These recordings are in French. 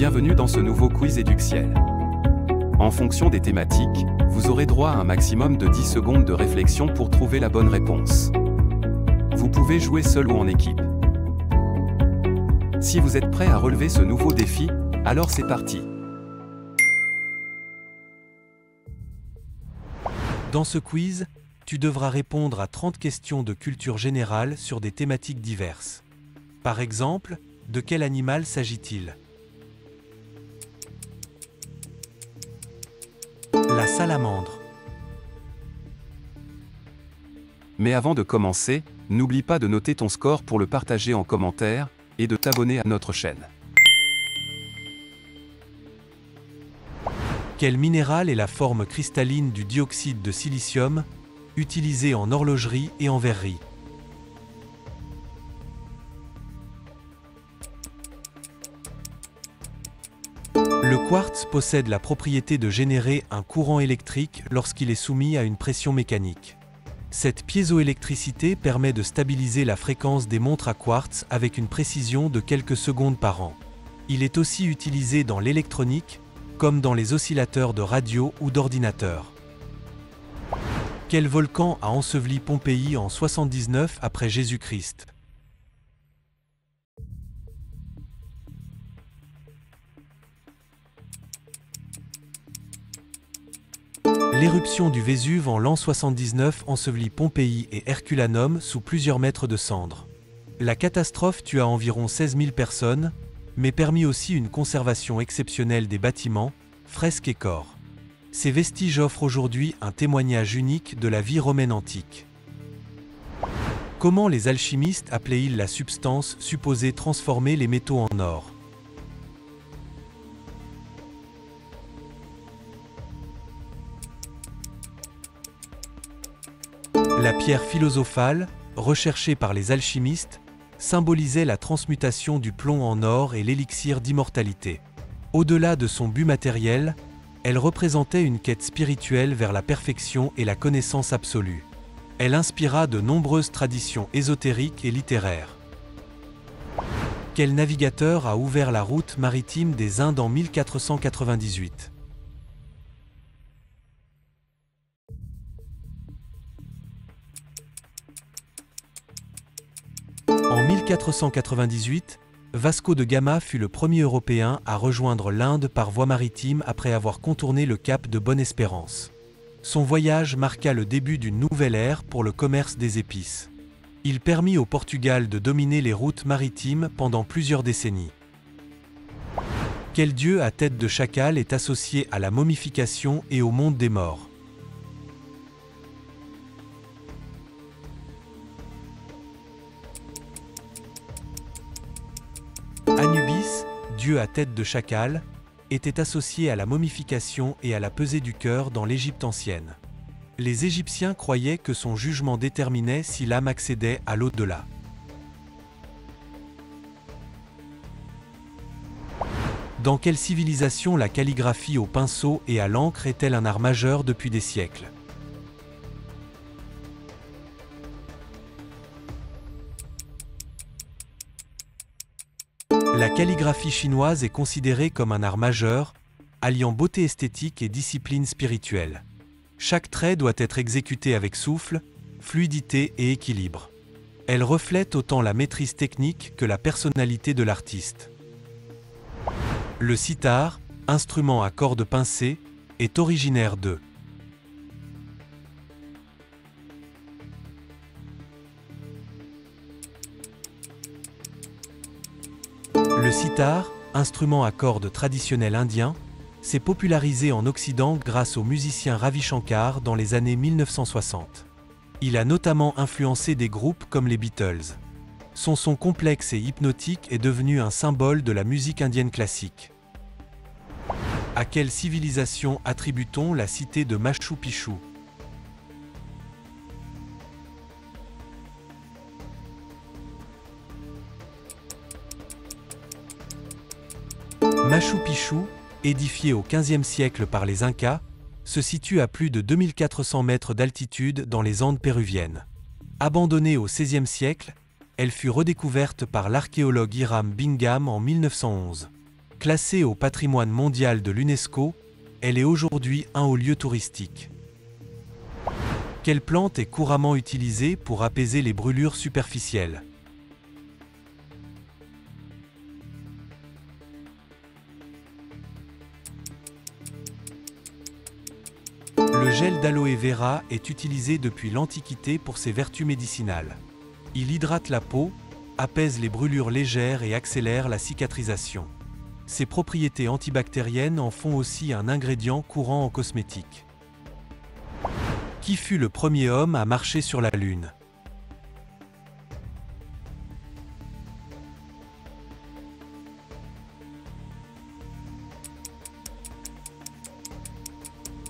Bienvenue dans ce nouveau quiz Eduxiel. En fonction des thématiques, vous aurez droit à un maximum de 10 secondes de réflexion pour trouver la bonne réponse. Vous pouvez jouer seul ou en équipe. Si vous êtes prêt à relever ce nouveau défi, alors c'est parti. Dans ce quiz, tu devras répondre à 30 questions de culture générale sur des thématiques diverses. Par exemple, de quel animal s'agit-il? La salamandre. Mais avant de commencer, n'oublie pas de noter ton score pour le partager en commentaire et de t'abonner à notre chaîne. Quel minéral est la forme cristalline du dioxyde de silicium, utilisé en horlogerie et en verrerie? Le quartz possède la propriété de générer un courant électrique lorsqu'il est soumis à une pression mécanique. Cette piézoélectricité permet de stabiliser la fréquence des montres à quartz avec une précision de quelques secondes par an. Il est aussi utilisé dans l'électronique, comme dans les oscillateurs de radio ou d'ordinateur. Quel volcan a enseveli Pompéi en 79 après Jésus-Christ? L'éruption du Vésuve en l'an 79 ensevelit Pompéi et Herculanum sous plusieurs mètres de cendres. La catastrophe tua environ 16 000 personnes, mais permit aussi une conservation exceptionnelle des bâtiments, fresques et corps. Ces vestiges offrent aujourd'hui un témoignage unique de la vie romaine antique. Comment les alchimistes appelaient-ils la substance supposée transformer les métaux en or? La pierre philosophale, recherchée par les alchimistes, symbolisait la transmutation du plomb en or et l'élixir d'immortalité. Au-delà de son but matériel, elle représentait une quête spirituelle vers la perfection et la connaissance absolue. Elle inspira de nombreuses traditions ésotériques et littéraires. Quel navigateur a ouvert la route maritime des Indes en 1498? En 1498, Vasco de Gama fut le premier Européen à rejoindre l'Inde par voie maritime après avoir contourné le cap de Bonne-Espérance. Son voyage marqua le début d'une nouvelle ère pour le commerce des épices. Il permit au Portugal de dominer les routes maritimes pendant plusieurs décennies. Quel dieu à tête de chacal est associé à la momification et au monde des morts? Anubis, dieu à tête de chacal, était associé à la momification et à la pesée du cœur dans l'Égypte ancienne. Les Égyptiens croyaient que son jugement déterminait si l'âme accédait à l'au-delà. Dans quelle civilisation la calligraphie au pinceau et à l'encre est-elle un art majeur depuis des siècles? La calligraphie chinoise est considérée comme un art majeur, alliant beauté esthétique et discipline spirituelle. Chaque trait doit être exécuté avec souffle, fluidité et équilibre. Elle reflète autant la maîtrise technique que la personnalité de l'artiste. Le sitar, instrument à cordes pincées, est originaire de Le sitar, instrument à cordes traditionnel indien, s'est popularisé en Occident grâce au musicien Ravi Shankar dans les années 1960. Il a notamment influencé des groupes comme les Beatles. Son son complexe et hypnotique est devenu un symbole de la musique indienne classique. À quelle civilisation attribue-t-on la cité de Machu Picchu? Machu Picchu, édifié au XVe siècle par les Incas, se situe à plus de 2400 mètres d'altitude dans les Andes péruviennes. Abandonnée au XVIe siècle, elle fut redécouverte par l'archéologue Hiram Bingham en 1911. Classée au patrimoine mondial de l'UNESCO, elle est aujourd'hui un haut lieu touristique. Quelle plante est couramment utilisée pour apaiser les brûlures superficielles? Le gel d'aloe vera est utilisé depuis l'Antiquité pour ses vertus médicinales. Il hydrate la peau, apaise les brûlures légères et accélère la cicatrisation. Ses propriétés antibactériennes en font aussi un ingrédient courant en cosmétique. Qui fut le premier homme à marcher sur la Lune?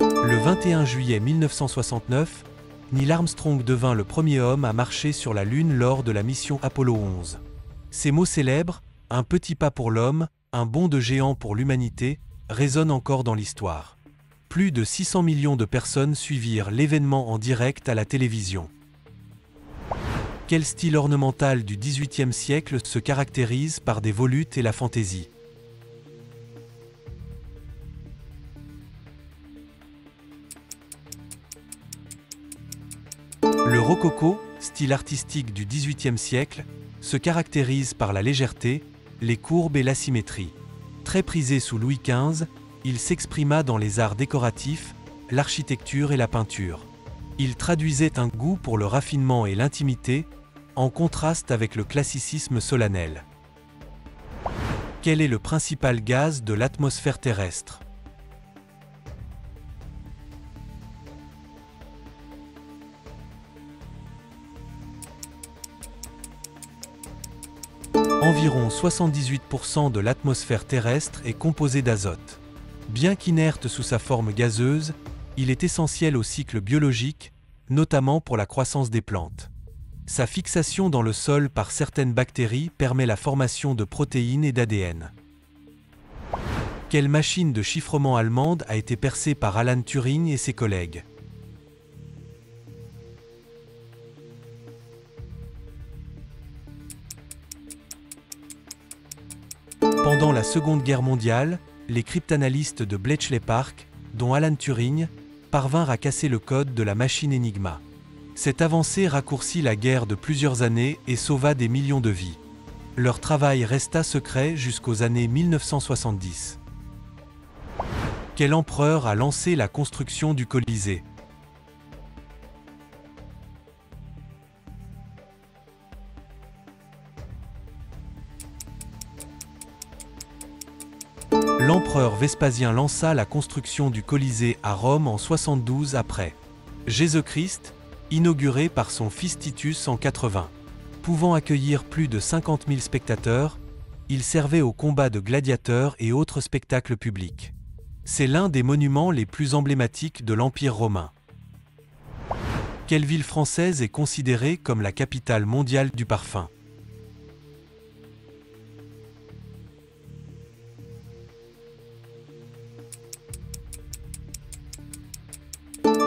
Le 21 juillet 1969, Neil Armstrong devint le premier homme à marcher sur la Lune lors de la mission Apollo 11. Ces mots célèbres, un petit pas pour l'homme, un bond de géant pour l'humanité, résonnent encore dans l'histoire. Plus de 600 millions de personnes suivirent l'événement en direct à la télévision. Quel style ornemental du XVIIIe siècle se caractérise par des volutes et la fantaisie? Le rococo, style artistique du XVIIIe siècle, se caractérise par la légèreté, les courbes et l'asymétrie. Très prisé sous Louis XV, il s'exprima dans les arts décoratifs, l'architecture et la peinture. Il traduisait un goût pour le raffinement et l'intimité, en contraste avec le classicisme solennel. Quel est le principal gaz de l'atmosphère terrestre? Environ 78% de l'atmosphère terrestre est composée d'azote. Bien qu'inerte sous sa forme gazeuse, il est essentiel au cycle biologique, notamment pour la croissance des plantes. Sa fixation dans le sol par certaines bactéries permet la formation de protéines et d'ADN. Quelle machine de chiffrement allemande a été percée par Alan Turing et ses collègues? Pendant la Seconde Guerre mondiale, les cryptanalystes de Bletchley Park, dont Alan Turing, parvinrent à casser le code de la machine Enigma. Cette avancée raccourcit la guerre de plusieurs années et sauva des millions de vies. Leur travail resta secret jusqu'aux années 1970. Quel empereur a lancé la construction du Colisée? L'empereur Vespasien lança la construction du Colisée à Rome en 72 après Jésus-Christ, inauguré par son fils Titus en 80. Pouvant accueillir plus de 50 000 spectateurs, il servait aux combats de gladiateurs et autres spectacles publics. C'est l'un des monuments les plus emblématiques de l'Empire romain. Quelle ville française est considérée comme la capitale mondiale du parfum?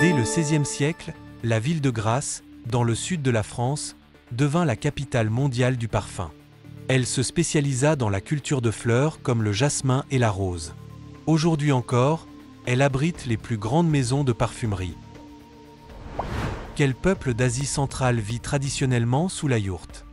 Dès le XVIe siècle, la ville de Grasse, dans le sud de la France, devint la capitale mondiale du parfum. Elle se spécialisa dans la culture de fleurs comme le jasmin et la rose. Aujourd'hui encore, elle abrite les plus grandes maisons de parfumerie. Quel peuple d'Asie centrale vit traditionnellement sous la yourte?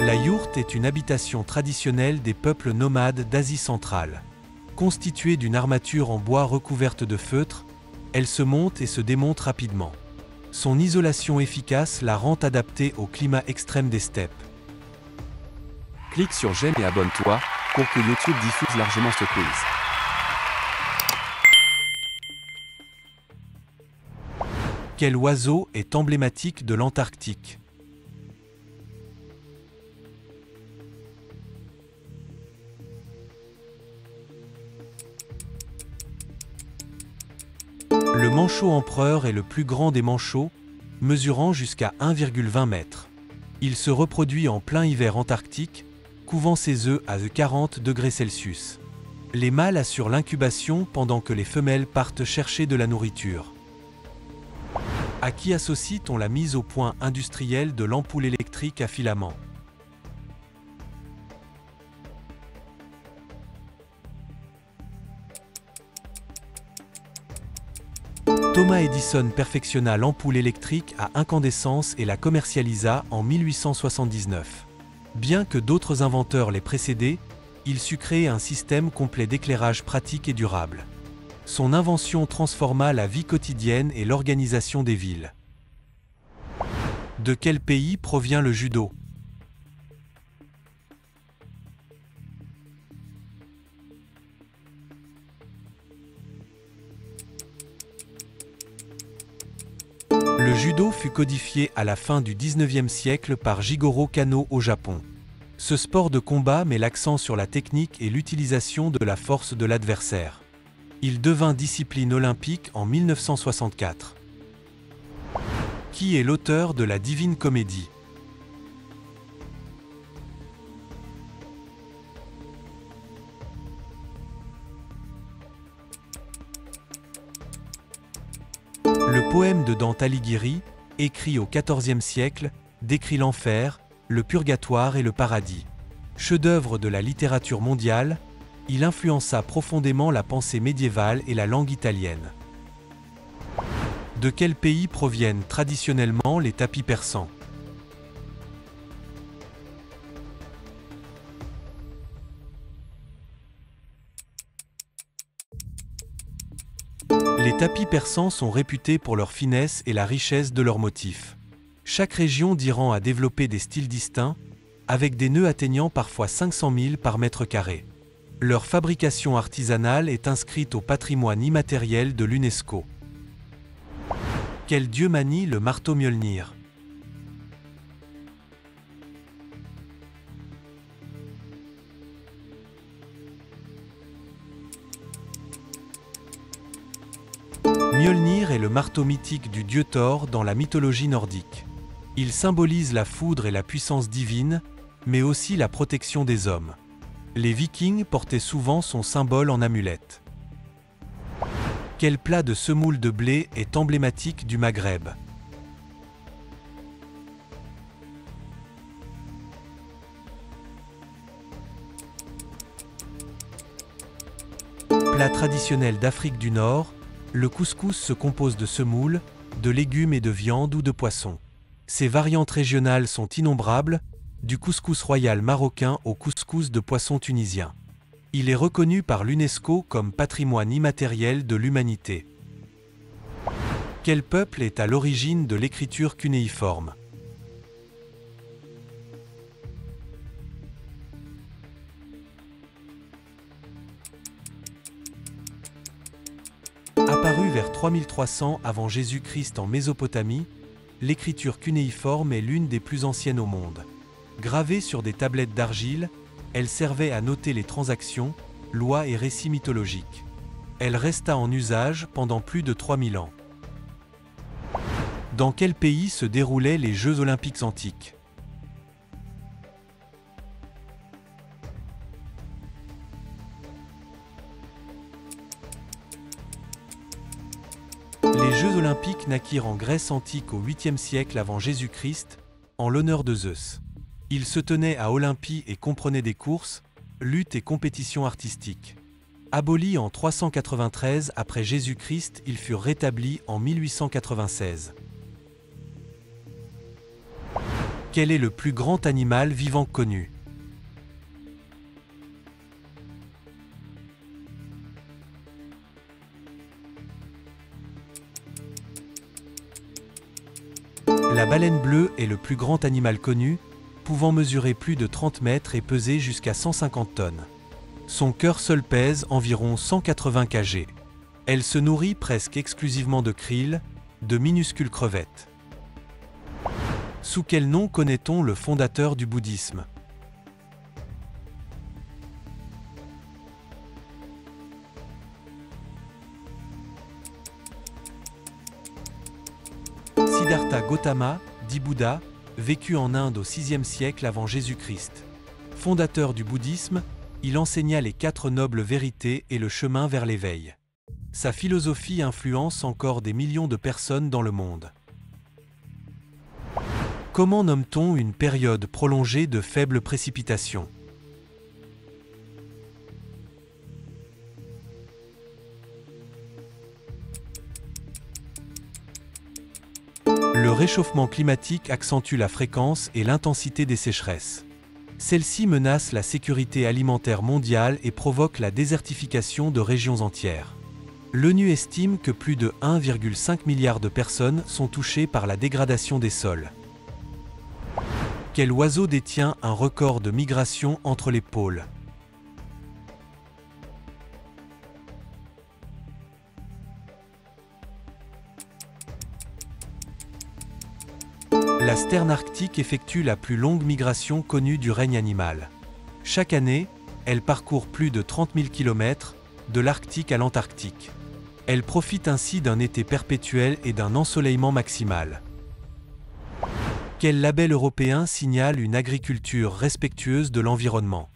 La yourte est une habitation traditionnelle des peuples nomades d'Asie centrale. Constituée d'une armature en bois recouverte de feutre, elle se monte et se démonte rapidement. Son isolation efficace la rend adaptée au climat extrême des steppes. Clique sur j'aime et abonne-toi pour que YouTube diffuse largement ce quiz. Quel oiseau est emblématique de l'Antarctique? Le manchot empereur est le plus grand des manchots, mesurant jusqu'à 1,20 m. Il se reproduit en plein hiver antarctique, couvant ses œufs à 40 degrés Celsius. Les mâles assurent l'incubation pendant que les femelles partent chercher de la nourriture. À qui associe-t-on la mise au point industrielle de l'ampoule électrique à filament? Thomas Edison perfectionna l'ampoule électrique à incandescence et la commercialisa en 1879. Bien que d'autres inventeurs l'aient précédé, il sut créer un système complet d'éclairage pratique et durable. Son invention transforma la vie quotidienne et l'organisation des villes. De quel pays provient le judo? Le judo fut codifié à la fin du XIXe siècle par Jigoro Kano au Japon. Ce sport de combat met l'accent sur la technique et l'utilisation de la force de l'adversaire. Il devint discipline olympique en 1964. Qui est l'auteur de la Divine Comédie? Le poème de Dante Alighieri, écrit au XIVe siècle, décrit l'enfer, le purgatoire et le paradis. Chef-d'œuvre de la littérature mondiale, il influença profondément la pensée médiévale et la langue italienne. De quel pays proviennent traditionnellement les tapis persans? Les tapis persans sont réputés pour leur finesse et la richesse de leurs motifs. Chaque région d'Iran a développé des styles distincts, avec des nœuds atteignant parfois 500 000 par mètre carré. Leur fabrication artisanale est inscrite au patrimoine immatériel de l'UNESCO. Quel dieu manie le marteau Mjolnir? Mjolnir est le marteau mythique du dieu Thor dans la mythologie nordique. Il symbolise la foudre et la puissance divine, mais aussi la protection des hommes. Les Vikings portaient souvent son symbole en amulette. Quel plat de semoule de blé est emblématique du Maghreb? Plat traditionnel d'Afrique du Nord, le couscous se compose de semoule, de légumes et de viande ou de poisson. Ses variantes régionales sont innombrables, du couscous royal marocain au couscous de poisson tunisien. Il est reconnu par l'UNESCO comme patrimoine immatériel de l'humanité. Quel peuple est à l'origine de l'écriture cunéiforme? Apparue vers 3300 avant Jésus-Christ en Mésopotamie, l'écriture cunéiforme est l'une des plus anciennes au monde. Gravée sur des tablettes d'argile, elle servait à noter les transactions, lois et récits mythologiques. Elle resta en usage pendant plus de 3000 ans. Dans quel pays se déroulaient les Jeux olympiques antiques? Les Jeux olympiques naquirent en Grèce antique au 8e siècle avant Jésus-Christ, en l'honneur de Zeus. Ils se tenaient à Olympie et comprenaient des courses, luttes et compétitions artistiques. Abolis en 393 après Jésus-Christ, ils furent rétablis en 1896. Quel est le plus grand animal vivant connu? La baleine bleue est le plus grand animal connu, pouvant mesurer plus de 30 mètres et peser jusqu'à 150 tonnes. Son cœur seul pèse environ 180 kg. Elle se nourrit presque exclusivement de krill, de minuscules crevettes. Sous quel nom connaît-on le fondateur du bouddhisme? Siddhartha Gautama, dit Bouddha, vécut en Inde au VIe siècle avant Jésus-Christ. Fondateur du bouddhisme, il enseigna les 4 nobles vérités et le chemin vers l'éveil. Sa philosophie influence encore des millions de personnes dans le monde. Comment nomme-t-on une période prolongée de faibles précipitations? Le réchauffement climatique accentue la fréquence et l'intensité des sécheresses. Celles-ci menacent la sécurité alimentaire mondiale et provoquent la désertification de régions entières. L'ONU estime que plus de 1,5 milliard de personnes sont touchées par la dégradation des sols. Quel oiseau détient un record de migration entre les pôles? La sterne arctique effectue la plus longue migration connue du règne animal. Chaque année, elle parcourt plus de 30 000 km, de l'Arctique à l'Antarctique. Elle profite ainsi d'un été perpétuel et d'un ensoleillement maximal. Quel label européen signale une agriculture respectueuse de l'environnement?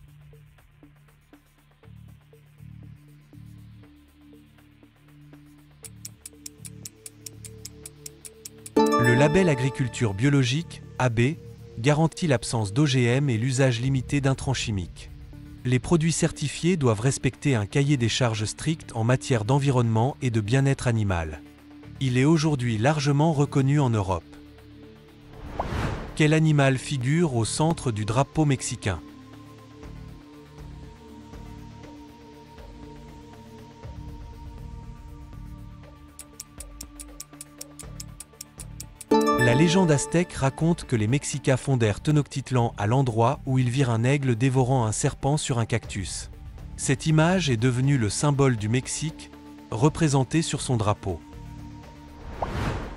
Le label agriculture biologique, AB, garantit l'absence d'OGM et l'usage limité d'intrants chimiques. Les produits certifiés doivent respecter un cahier des charges strict en matière d'environnement et de bien-être animal. Il est aujourd'hui largement reconnu en Europe. Quel animal figure au centre du drapeau mexicain? La légende aztèque raconte que les Mexicains fondèrent Tenochtitlan à l'endroit où ils virent un aigle dévorant un serpent sur un cactus. Cette image est devenue le symbole du Mexique, représenté sur son drapeau.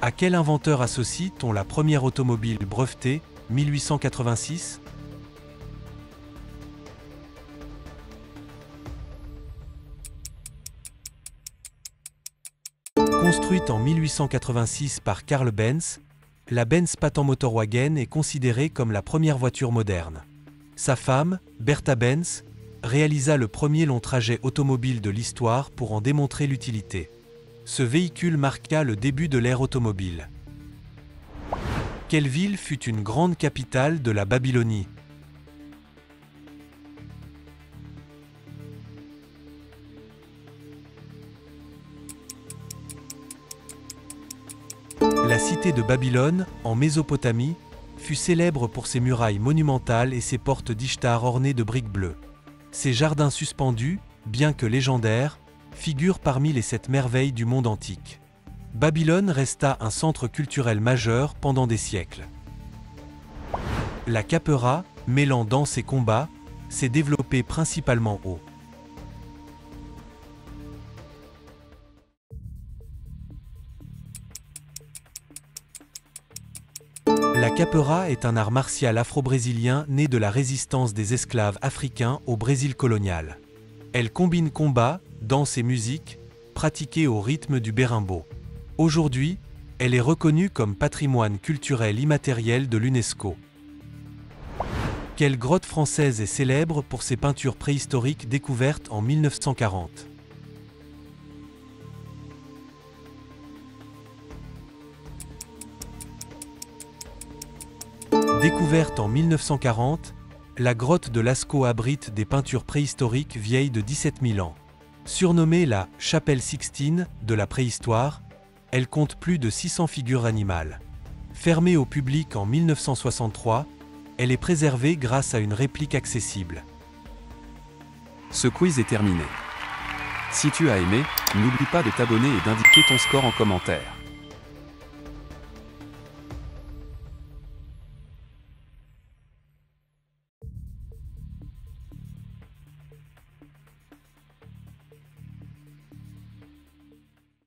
À quel inventeur associe-t-on la première automobile brevetée, 1886? Construite en 1886 par Karl Benz, la Benz Patent Motorwagen est considérée comme la première voiture moderne. Sa femme, Bertha Benz, réalisa le premier long trajet automobile de l'histoire pour en démontrer l'utilité. Ce véhicule marqua le début de l'ère automobile. Quelle ville fut une grande capitale de la Babylonie? La cité de Babylone, en Mésopotamie, fut célèbre pour ses murailles monumentales et ses portes d'Ishtar ornées de briques bleues. Ses jardins suspendus, bien que légendaires, figurent parmi les 7 merveilles du monde antique. Babylone resta un centre culturel majeur pendant des siècles. La capoeira, mêlant danse et combat, s'est développée principalement au La capoeira est un art martial afro-brésilien né de la résistance des esclaves africains au Brésil colonial. Elle combine combat, danse et musique, pratiquée au rythme du bérimbo. Aujourd'hui, elle est reconnue comme patrimoine culturel immatériel de l'UNESCO. Quelle grotte française est célèbre pour ses peintures préhistoriques découvertes en 1940? Découverte en 1940, la grotte de Lascaux abrite des peintures préhistoriques vieilles de 17 000 ans. Surnommée la « Chapelle Sixtine » de la préhistoire, elle compte plus de 600 figures animales. Fermée au public en 1963, elle est préservée grâce à une réplique accessible. Ce quiz est terminé. Si tu as aimé, n'oublie pas de t'abonner et d'indiquer ton score en commentaire.